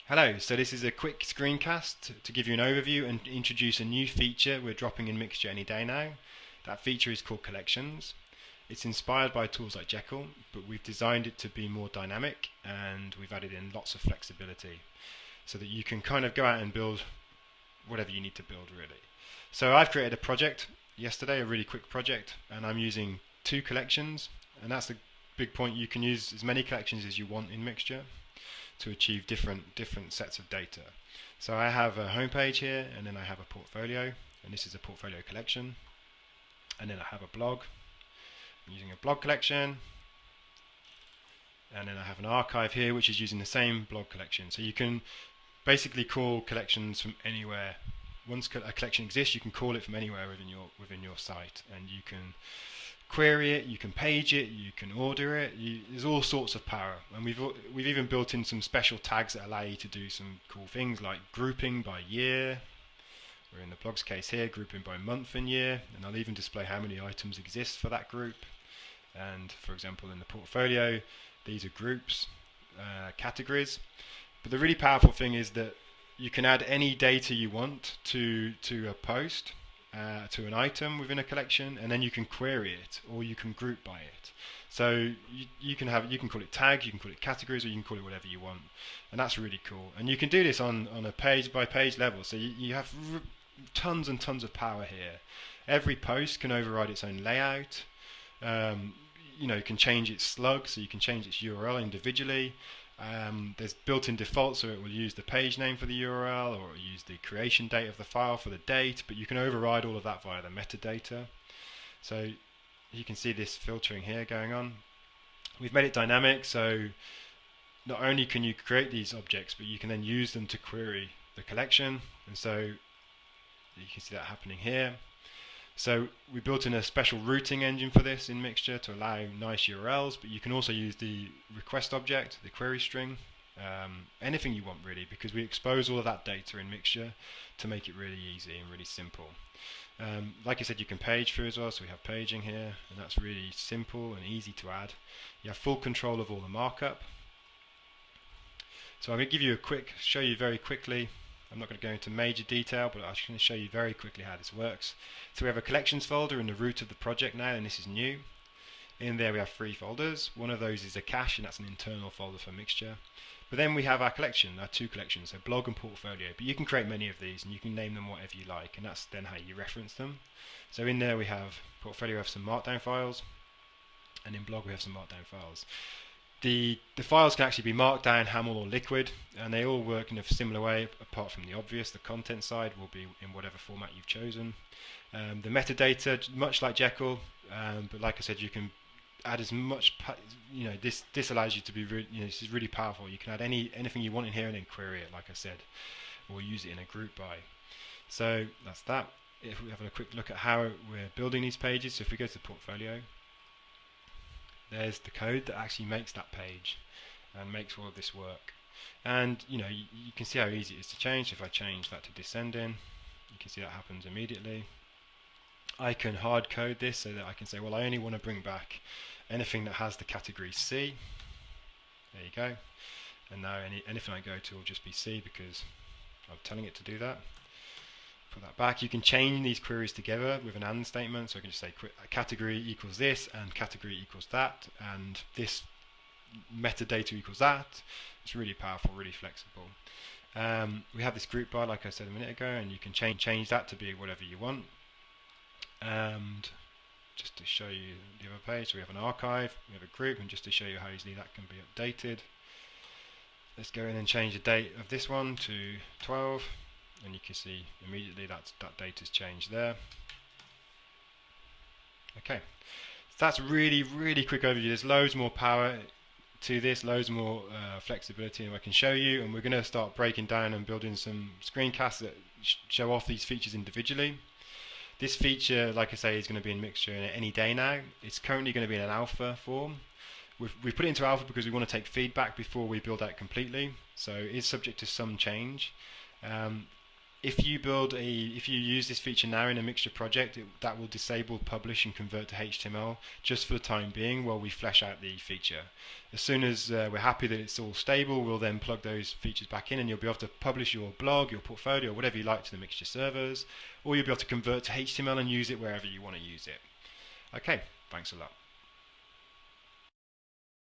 Hello, so this is a quick screencast to give you an overview and introduce a new feature we're dropping in Mixture any day now. That feature is called Collections. It's inspired by tools like Jekyll, but we've designed it to be more dynamic and we've added in lots of flexibility so that you can kind of go out and build whatever you need to build really. So I've created a project yesterday, a really quick project, and I'm using 2 collections, and that's the big point. You can use as many collections as you want in Mixture to achieve different sets of data. So I have a home page here, and then I have a portfolio, and this is a portfolio collection, and then I have a blog. I'm using a blog collection, and then I have an archive here which is using the same blog collection. So you can basically call collections from anywhere. Once a collection exists, you can call it from anywhere within your site, and you can query it, you can page it, you can order it. There's all sorts of power, and we've even built in some special tags that allow you to do some cool things like grouping by year. We're in the blog's case here, grouping by month and year, and I'll even display how many items exist for that group. And for example, in the portfolio, these are groups, categories. But the really powerful thing is that you can add any data you want to a post, to an item within a collection, and then you can query it or you can group by it. So you can call it tags, you can call it categories, or you can call it whatever you want, and that's really cool. And you can do this on a page by page level, so you have tons and tons of power here. Every post can override its own layout. You can change its slug, so you can change its URL individually. There's built-in defaults, so it will use the page name for the URL, or it will use the creation date of the file for the date, but you can override all of that via the metadata. So you can see this filtering here going on. We've made it dynamic, so not only can you create these objects, but you can then use them to query the collection, and so you can see that happening here. So we built in a special routing engine for this in Mixture to allow nice URLs, but you can also use the request object, the query string, anything you want really, because we expose all of that data in Mixture to make it really easy and really simple. Like I said, you can page through as well, so we have paging here, and that's really simple and easy to add. You have full control of all the markup. So I'm going to give you show you very quickly. I'm not going to go into major detail, but I'm just going to show you very quickly how this works. So we have a collections folder in the root of the project now, and this is new. In there we have 3 folders. One of those is a cache, and that's an internal folder for Mixture. But then we have our collection, our 2 collections, so blog and portfolio. But you can create many of these, and you can name them whatever you like, and that's then how you reference them. So in there we have portfolio, we have some markdown files, and in blog we have some markdown files. The files can actually be Markdown, Haml, or Liquid, and they all work in a similar way, apart from the obvious. The content side will be in whatever format you've chosen. The metadata, much like Jekyll, but like I said, you can add as much. This allows you to be this is really powerful. You can add anything you want in here and then query it, like I said, or use it in a group by. So that's that. If we have a quick look at how we're building these pages, so if we go to the portfolio, there's the code that actually makes that page and makes all of this work. And you can see how easy it is to change. If I change that to descending, you can see that happens immediately. I can hard code this so that I can say, well, I only want to bring back anything that has the category C. There you go. And now anything I go to will just be C because I'm telling it to do that. Put that back. You can chain these queries together with an AND statement, so I can just say category equals this and category equals that, and this metadata equals that. It's really powerful, really flexible. We have this group bar, like I said a minute ago, and you can change that to be whatever you want. And just to show you the other page, so we have an archive, we have a group, and just to show you how easily that can be updated, let's go in and change the date of this one to 12. And you can see immediately that data's changed there. Okay, so that's really quick overview. There's loads more power to this, loads more flexibility, and I can show you. And we're going to start breaking down and building some screencasts that show off these features individually. This feature, like I say, is going to be in Mixture any day now. It's currently going to be in an alpha form. We've put it into alpha because we want to take feedback before we build out completely. So it is subject to some change. if you use this feature now in a mixture project, that will disable publish and convert to HTML just for the time being while we flesh out the feature. As soon as we're happy that it's all stable, we'll then plug those features back in, and you'll be able to publish your blog, your portfolio, whatever you like to the mixture servers, or you'll be able to convert to HTML and use it wherever you want to use it. Okay, thanks a lot.